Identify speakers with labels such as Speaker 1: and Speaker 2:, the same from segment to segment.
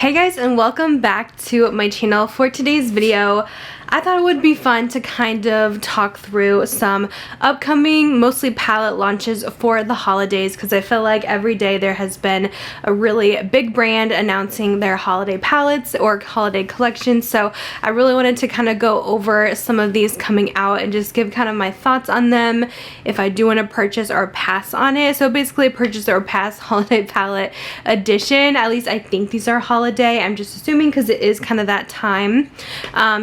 Speaker 1: Hey guys, and welcome back to my channel. For today's video, I thought it would be fun to kind of talk through some upcoming, mostly palette launches for the holidays, because I feel like every day there has been a really big brand announcing their holiday palettes or holiday collections. So I really wanted to kind of go over some of these coming out and just give kind of my thoughts on them, if I do want to purchase or pass on it. So basically a purchase or pass holiday palette edition. At least I think these are holiday. I'm just assuming because it is kind of that time.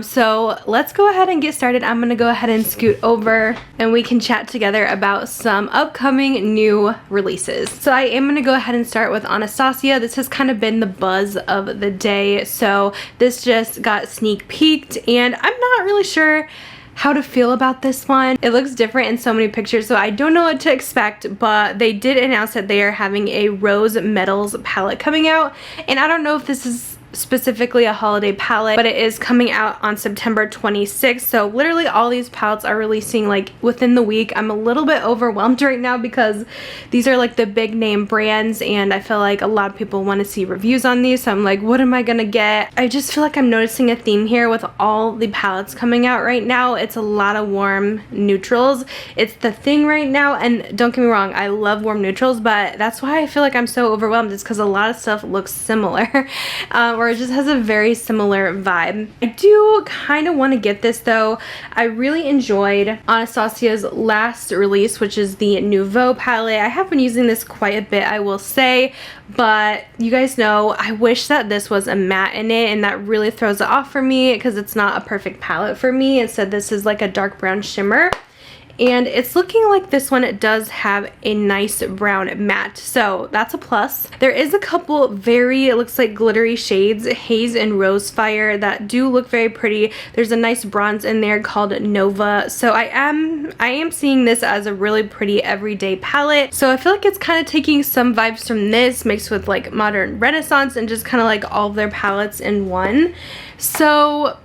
Speaker 1: So let's go ahead and get started. I'm gonna go ahead and scoot over and we can chat together about some upcoming new releases. So I am gonna go ahead and start with Anastasia. This has kind of been the buzz of the day. So this just got sneak peeked and I'm not really sure how to feel about this one. It looks different in so many pictures, so I don't know what to expect, but they did announce that they are having a Rose Metals palette coming out, and I don't know if this is specifically a holiday palette, but it is coming out on September 26th. So literally all these palettes are releasing like within the week. I'm a little bit overwhelmed right now because these are like the big name brands and I feel like a lot of people want to see reviews on these, so I'm like, what am I gonna get? I just feel like I'm noticing a theme here with all the palettes coming out right now. It's a lot of warm neutrals. It's the thing right now, and don't get me wrong, I love warm neutrals, but that's why I feel like I'm so overwhelmed, is because a lot of stuff looks similar. Or it just has a very similar vibe. I do kind of want to get this though. I really enjoyed Anastasia's last release, which is the Nouveau palette. I have been using this quite a bit, I will say, but you guys know I wish that this was a matte in it, and that really throws it off for me because it's not a perfect palette for me. Instead, this is like a dark brown shimmer. And it's looking like this one, it does have a nice brown matte, so that's a plus. There is a couple very, it looks like glittery shades, Haze and Rose Fire, that do look very pretty. There's a nice bronze in there called Nova, so I am seeing this as a really pretty everyday palette. So I feel like it's kind of taking some vibes from this mixed with like modern Renaissance and just kind of like all of their palettes in one. So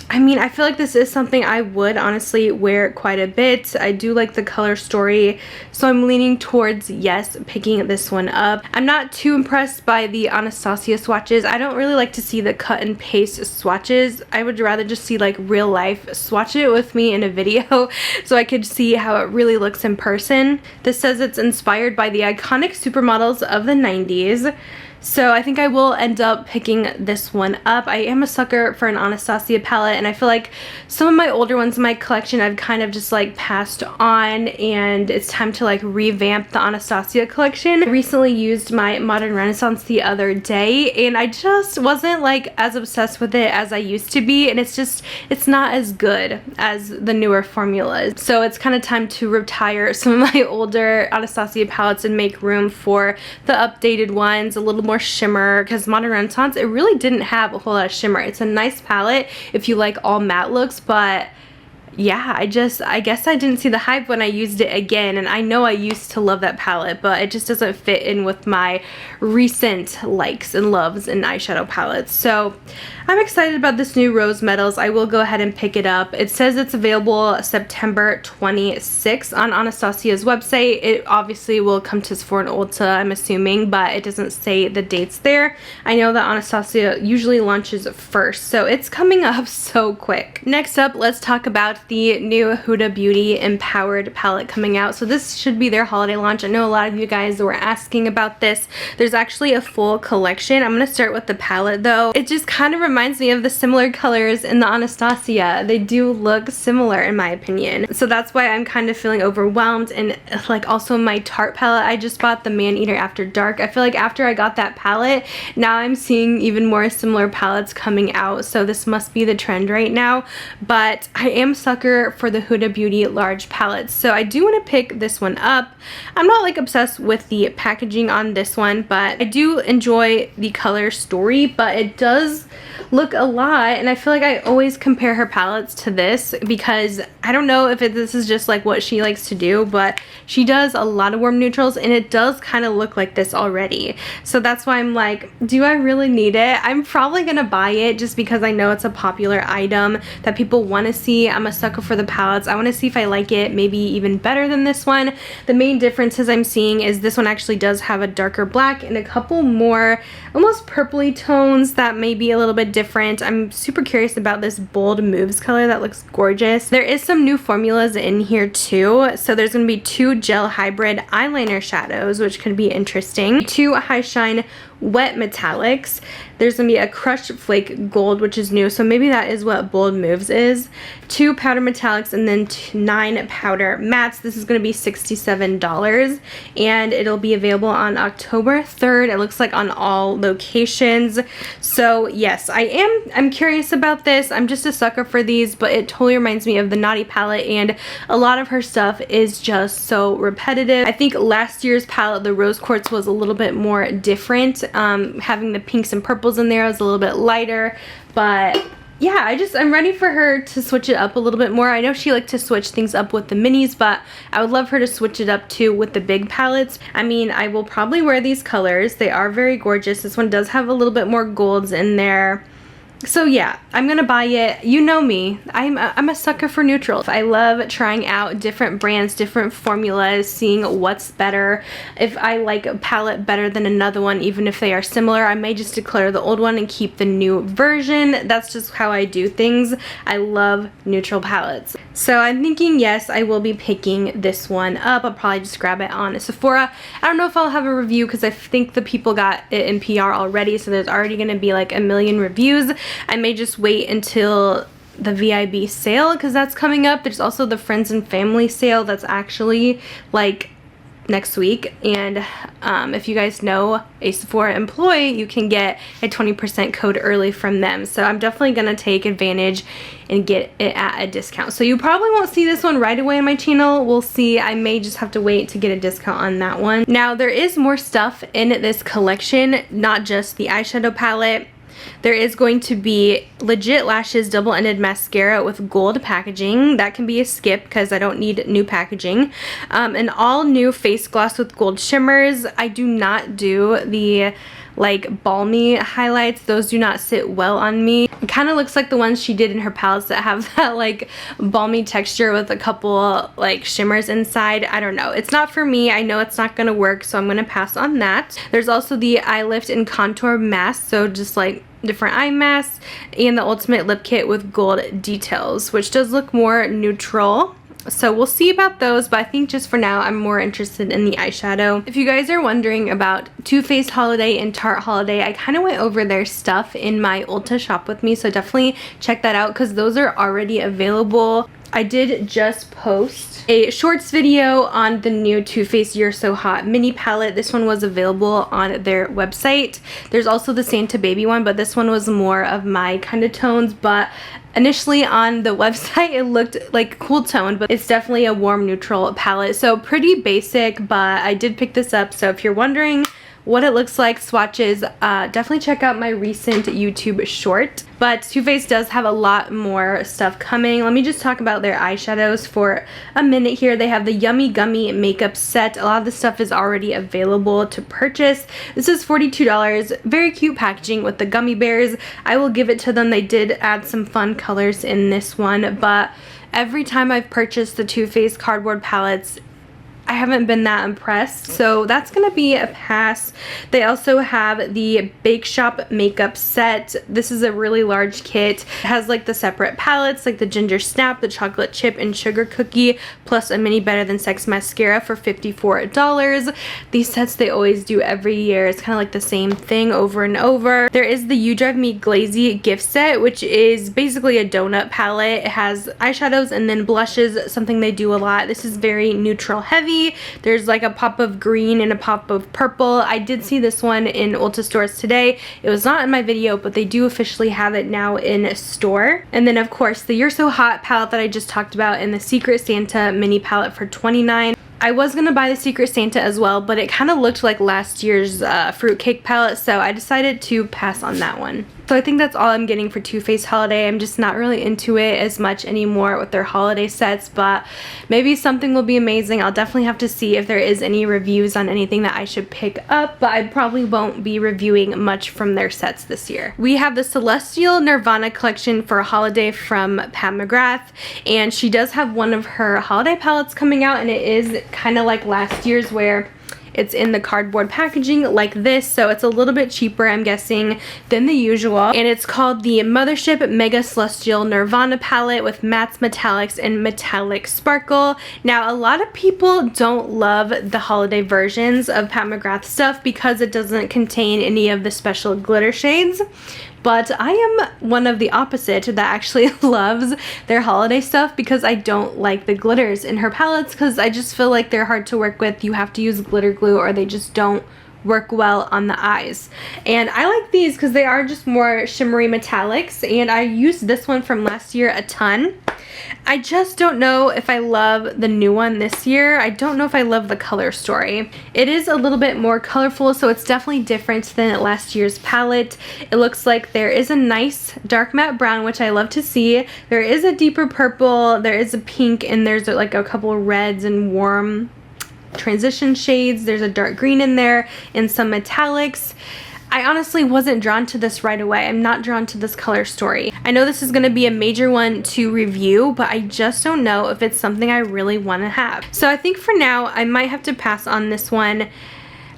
Speaker 1: I mean, I feel like this is something I would honestly wear quite a bit. I do like the color story, so I'm leaning towards, yes, picking this one up. I'm not too impressed by the Anastasia swatches. I don't really like to see the cut and paste swatches. I would rather just see like real life. Swatch it with me in a video so I could see how it really looks in person. This says it's inspired by the iconic supermodels of the 90s. So I think I will end up picking this one up. I am a sucker for an Anastasia palette, and I feel like some of my older ones in my collection I've kind of just like passed on, and it's time to like revamp the Anastasia collection. I recently used my Modern Renaissance the other day and I just wasn't like as obsessed with it as I used to be, and it's not as good as the newer formulas. So it's kind of time to retire some of my older Anastasia palettes and make room for the updated ones, a little more shimmer, because Modern Renaissance, it really didn't have a whole lot of shimmer. It's a nice palette if you like all matte looks, but yeah, I guess I didn't see the hype when I used it again, and I know I used to love that palette, but it just doesn't fit in with my recent likes and loves in eyeshadow palettes. So I'm excited about this new Rose Metals. I will go ahead and pick it up. It says it's available September 26th on Anastasia's website. It obviously will come to Sephora and Ulta, I'm assuming, but it doesn't say the dates there. I know that Anastasia usually launches first, so it's coming up so quick. Next up, let's talk about the new Huda Beauty Empowered palette coming out. So this should be their holiday launch. I know a lot of you guys were asking about this. There's actually a full collection. I'm going to start with the palette though. It just kind of reminds me of the similar colors in the Anastasia. They do look similar in my opinion. So that's why I'm kind of feeling overwhelmed. And like also my Tarte palette, I just bought the Man Eater After Dark. I feel like after I got that palette, now I'm seeing even more similar palettes coming out. So this must be the trend right now. But I am sucker for the Huda Beauty large palettes, so I do want to pick this one up. I'm not like obsessed with the packaging on this one, but I do enjoy the color story, but it does look a lot, and I feel like I always compare her palettes to this because I don't know if this is just like what she likes to do, but she does a lot of warm neutrals and it does kind of look like this already. So that's why I'm like, do I really need it? I'm probably gonna buy it just because I know it's a popular item that people want to see. I'm a sucker for the palettes. I want to see if I like it maybe even better than this one. The main differences I'm seeing is this one actually does have a darker black and a couple more almost purpley tones that may be a little bit different. I'm super curious about this Bold Moves color. That looks gorgeous. There is some new formulas in here too. So there's going to be 2 gel hybrid eyeliner shadows, which could be interesting. 2 high shine wet metallics. There's going to be a crushed flake gold, which is new, so maybe that is what Bold Moves is. 2 powder metallics and then 9 powder mattes. This is going to be $67 and it'll be available on October 3rd. It looks like on all locations. So yes, I'm curious about this. I'm just a sucker for these, but it totally reminds me of the Naughty palette, and a lot of her stuff is just so repetitive. I think last year's palette, the Rose Quartz, was a little bit more different. Having the pinks and purples in there was a little bit lighter, but yeah, I'm ready for her to switch it up a little bit more. I know she liked to switch things up with the minis, but I would love her to switch it up too with the big palettes. I mean, I will probably wear these colors. They are very gorgeous. This one does have a little bit more golds in there. So yeah, I'm gonna buy it. You know me, I'm a sucker for neutrals. I love trying out different brands, different formulas, seeing what's better. If I like a palette better than another one, even if they are similar, I may just declare the old one and keep the new version. That's just how I do things. I love neutral palettes. So I'm thinking, yes, I will be picking this one up. I'll probably just grab it on Sephora. I don't know if I'll have a review because I think the people got it in PR already, so there's already gonna be like a million reviews. I may just wait until the VIB sale because that's coming up. There's also the Friends and Family sale that's actually like next week, and if you guys know a Sephora employee, you can get a 20% code early from them. So I'm definitely gonna take advantage and get it at a discount. So you probably won't see this one right away on my channel. We'll see. I may just have to wait to get a discount on that one. Now there is more stuff in this collection, not just the eyeshadow palette. There is going to be Legit Lashes double-ended mascara with gold packaging. That can be a skip because I don't need new packaging. An all new face gloss with gold shimmers. I do not do the like balmy highlights. Those do not sit well on me. It kind of looks like the ones she did in her palettes that have that like balmy texture with a couple like shimmers inside. I don't know. It's not for me. I know it's not gonna work, so I'm gonna pass on that. There's also the eye lift and contour mask, so just like different eye masks, and the ultimate lip kit with gold details, which does look more neutral. So we'll see about those, but I think just for now I'm more interested in the eyeshadow. If you guys are wondering about Too Faced Holiday and Tarte Holiday, I kind of went over their stuff in my Ulta shop with me, so definitely check that out because those are already available. I did just post a shorts video on the new Too Faced You're So Hot mini palette. This one was available on their website. There's also the Santa Baby one, but this one was more of my kind of tones, but initially on the website it looked like cool tone, but it's definitely a warm neutral palette. So pretty basic, but I did pick this up. So if you're wondering what it looks like, swatches, definitely check out my recent YouTube short. But Too Faced does have a lot more stuff coming. Let me just talk about their eyeshadows for a minute here. They have the Yummy Gummy makeup set. A lot of the stuff is already available to purchase. This is $42. Very cute packaging with the gummy bears. I will give it to them. They did add some fun colors in this one, but every time I've purchased the Too Faced cardboard palettes, I haven't been that impressed, so that's gonna be a pass. They also have the Bake Shop makeup set. This is a really large kit. It has like the separate palettes, like the Ginger Snap, the Chocolate Chip, and Sugar Cookie, plus a mini Better Than Sex mascara for $54. These sets they always do every year. It's kind of like the same thing over and over. There is the You Drive Me Glazy gift set, which is basically a donut palette. It has eyeshadows and then blushes, something they do a lot. This is very neutral heavy. There's like a pop of green and a pop of purple. I did see this one in Ulta stores today. It was not in my video, but they do officially have it now in store. And then of course the You're So Hot palette that I just talked about and the Secret Santa mini palette for $29. I was gonna buy the Secret Santa as well, but it kind of looked like last year's fruitcake palette, so I decided to pass on that one. So I think that's all I'm getting for Too Faced Holiday. I'm just not really into it as much anymore with their holiday sets, but maybe something will be amazing. I'll definitely have to see if there is any reviews on anything that I should pick up, but I probably won't be reviewing much from their sets this year. We have the Celestial Nirvana collection for holiday from Pat McGrath, and she does have one of her holiday palettes coming out, and it is kind of like last year's where it's in the cardboard packaging like this, so it's a little bit cheaper, I'm guessing, than the usual. And it's called the Mothership Mega Celestial Nirvana palette with mattes, metallics, and metallic sparkle. Now, a lot of people don't love the holiday versions of Pat McGrath stuff because it doesn't contain any of the special glitter shades. But I am one of the opposite that actually loves their holiday stuff because I don't like the glitters in her palettes because I just feel like they're hard to work with. You have to use glitter glue or they just don't work well on the eyes. And I like these because they are just more shimmery metallics, and I used this one from last year a ton. I just don't know if I love the new one this year. I don't know if I love the color story. It is a little bit more colorful, so it's definitely different than last year's palette. It looks like there is a nice dark matte brown, which I love to see. There is a deeper purple, there is a pink, and there's like a couple of reds and warm transition shades. There's a dark green in there and some metallics. I honestly wasn't drawn to this right away. I'm not drawn to this color story. I know this is going to be a major one to review, but I just don't know if it's something I really want to have. So I think for now, I might have to pass on this one.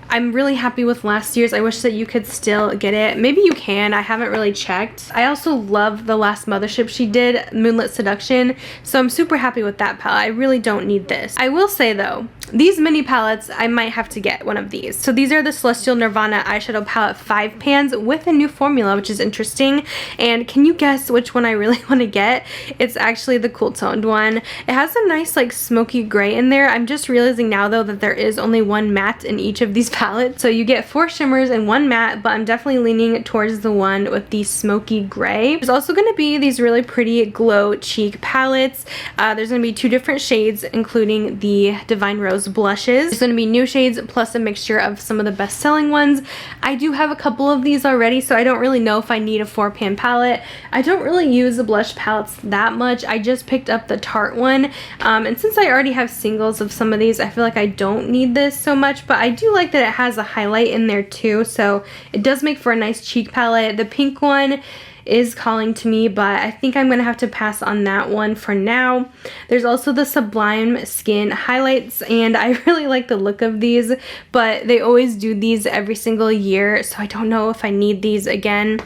Speaker 1: I'm really happy with last year's. I wish that you could still get it. Maybe you can. I haven't really checked. I also love the last Mothership she did, Moonlit Seduction, so I'm super happy with that palette. I really don't need this. I will say though, these mini palettes, I might have to get one of these. So these are the Celestial Nirvana eyeshadow palette 5 pans with a new formula, which is interesting. And can you guess which one I really want to get? It's actually the cool toned one. It has a nice like smoky gray in there. I'm just realizing now though that there is only one matte in each of these palettes. So you get 4 shimmers and 1 matte, but I'm definitely leaning towards the one with the smoky gray. There's also going to be these really pretty glow cheek palettes. There's going to be 2 different shades, including the Divine Rose blushes. There's going to be new shades plus a mixture of some of the best selling ones. I do have a couple of these already, so I don't really know if I need a 4-pan palette. I don't really use the blush palettes that much. I just picked up the Tarte one, and since I already have singles of some of these, I feel like I don't need this so much, but I do like that it has a highlight in there too, so it does make for a nice cheek palette. The pink one is calling to me, but I think I'm gonna have to pass on that one for now. There's also the Sublime Skin highlights, and I really like the look of these, but they always do these every single year, so I don't know if I need these again.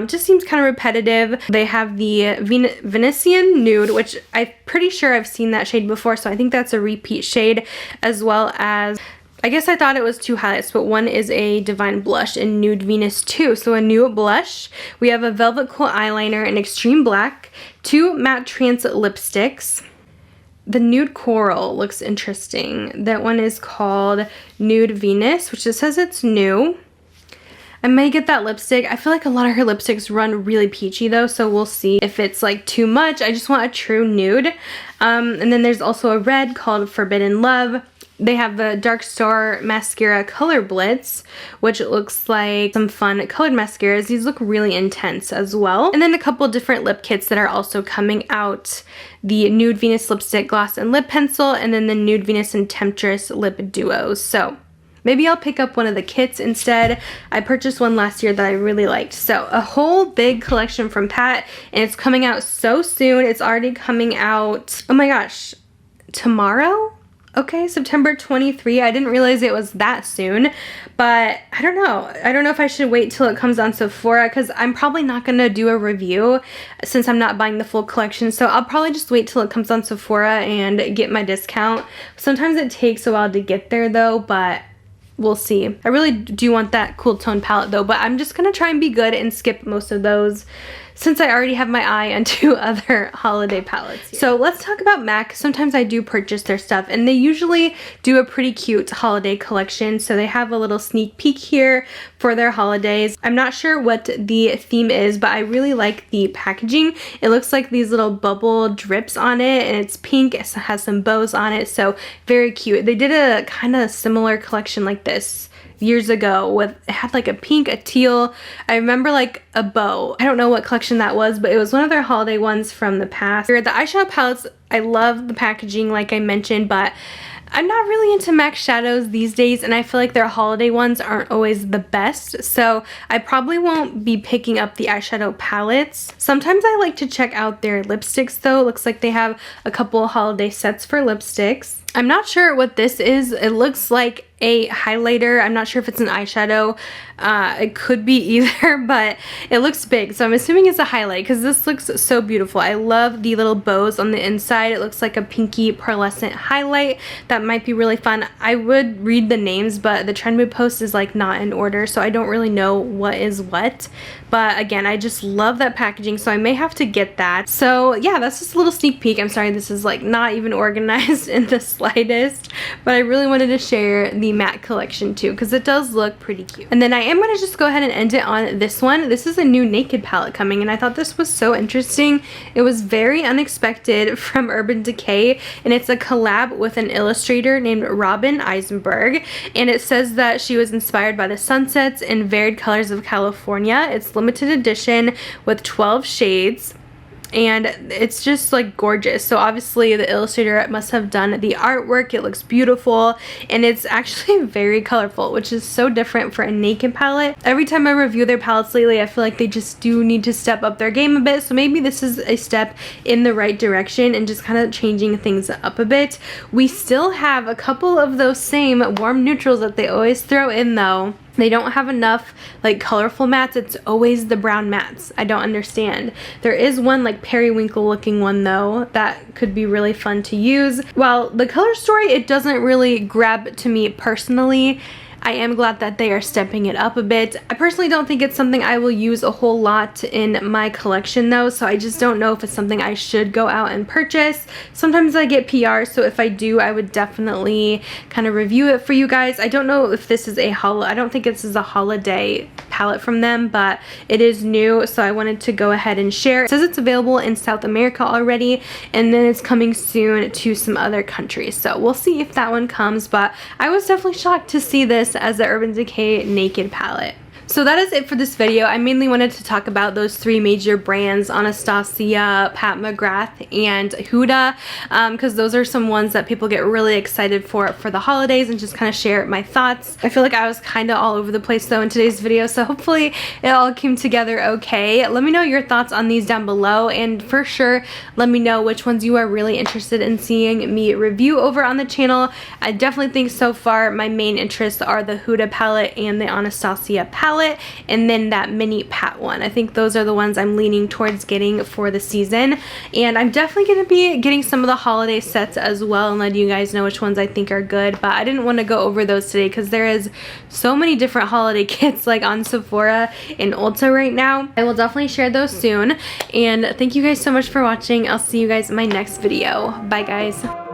Speaker 1: Just seems kind of repetitive. They have the Venetian Nude, which I'm pretty sure I've seen that shade before, so I think that's a repeat shade, as well as I guess I thought it was 2 highlights, but one is a Divine Blush in Nude Venus 2. So a new blush. We have a Velvet Cool eyeliner in Extreme Black, 2 matte trance lipsticks. The Nude Coral looks interesting. That one is called Nude Venus, which it says it's new. I may get that lipstick. I feel like a lot of her lipsticks run really peachy though, so we'll see if it's like too much. I just want a true nude. And then there's also a red called Forbidden Love. They have the Dark Star Mascara Color Blitz, which looks like some fun colored mascaras. These look really intense as well. And then a couple different lip kits that are also coming out. The Nude Venus Lipstick Gloss and Lip Pencil, and then the Nude Venus and Temptress Lip Duos. So maybe I'll pick up one of the kits instead. I purchased one last year that I really liked. So a whole big collection from Pat, and it's coming out so soon. It's already coming out, oh my gosh, tomorrow? Okay, September 23. I didn't realize it was that soon, but I don't know. I don't know if I should wait till it comes on Sephora, because I'm probably not going to do a review since I'm not buying the full collection. So I'll probably just wait till it comes on Sephora and get my discount. Sometimes it takes a while to get there though, but we'll see. I really do want that cool tone palette though, but I'm just gonna try and be good and skip most of those since I already have my eye on 2 other holiday palettes here. So let's talk about MAC. Sometimes I do purchase their stuff, and they usually do a pretty cute holiday collection. So they have a little sneak peek here for their holidays. I'm not sure what the theme is, but I really like the packaging. It looks like these little bubble drips on it, and it's pink. It has some bows on it, so very cute. They did a kind of similar collection like this years ago with, it had like a pink, a teal, I remember like a bow. I don't know what collection that was, but it was one of their holiday ones from the past. The eyeshadow palettes, I love the packaging like I mentioned, but I'm not really into MAC shadows these days, and I feel like their holiday ones aren't always the best, so I probably won't be picking up the eyeshadow palettes. Sometimes I like to check out their lipsticks though. It looks like they have a couple holiday sets for lipsticks. I'm not sure what this is. It looks like a highlighter. I'm not sure if it's an eyeshadow. It could be either, but it looks big, so I'm assuming it's a highlight because this looks so beautiful. I love the little bows on the inside. It looks like a pinky pearlescent highlight. That might be really fun. I would read the names, but the Trend Mood post is like not in order, so I don't really know what is what. But again, I just love that packaging, so I may have to get that. So yeah, that's just a little sneak peek. I'm sorry this is like not even organized in the slightest, but I really wanted to share the MAC collection too because it does look pretty cute. And then I am going to just go ahead and end it on this one. This is a new Naked palette coming, and I thought this was so interesting. It was very unexpected from Urban Decay, and it's a collab with an illustrator named Robin EISENBERG, and it says that she was inspired by the sunsets and varied colors of California. It's limited edition with 12 shades, and it's just like gorgeous. So obviously the illustrator must have done the artwork. It looks beautiful, and it's actually very colorful, which is so different for a Naked palette. Every time I review their palettes lately, I feel like they just do need to step up their game a bit, so maybe this is a step in the right direction and just kind of changing things up a bit. We still have a couple of those same warm neutrals that they always throw in though. They don't have enough like colorful mattes. It's always the brown mattes. I don't understand. There is one like periwinkle looking one though that could be really fun to use. Well, the color story, it doesn't really grab to me personally. I am glad that they are stepping it up a bit. I personally don't think it's something I will use a whole lot in my collection though, so I just don't know if it's something I should go out and purchase. Sometimes I get PR, so if I do, I would definitely kind of review it for you guys. I don't know if this is I don't think this is a holiday palette from them, but it is new, so I wanted to go ahead and share. It says it's available in South America already, and then it's coming soon to some other countries, so we'll see if that one comes. But I was definitely shocked to see this as the Urban Decay Naked palette. So that is it for this video. I mainly wanted to talk about those 3 major brands, Anastasia, McGrath, and Huda, because those are some ones that people get really excited for the holidays, and just kind of share my thoughts. I feel like I was kind of all over the place though in today's video, so hopefully it all came together okay. Let me know your thoughts on these down below, and for sure let me know which ones you are really interested in seeing me review over on the channel. I definitely think so far my main interests are the Huda palette and the Anastasia palette, and then that mini pat one. I think those are the ones I'm leaning towards getting for the season, and I'm definitely going to be getting some of the holiday sets as well and let you guys know which ones I think are good. But I didn't want to go over those today because there is so many different holiday kits like on Sephora and Ulta right now. I will definitely share those soon, and thank you guys so much for watching. I'll see you guys in my next video. Bye guys.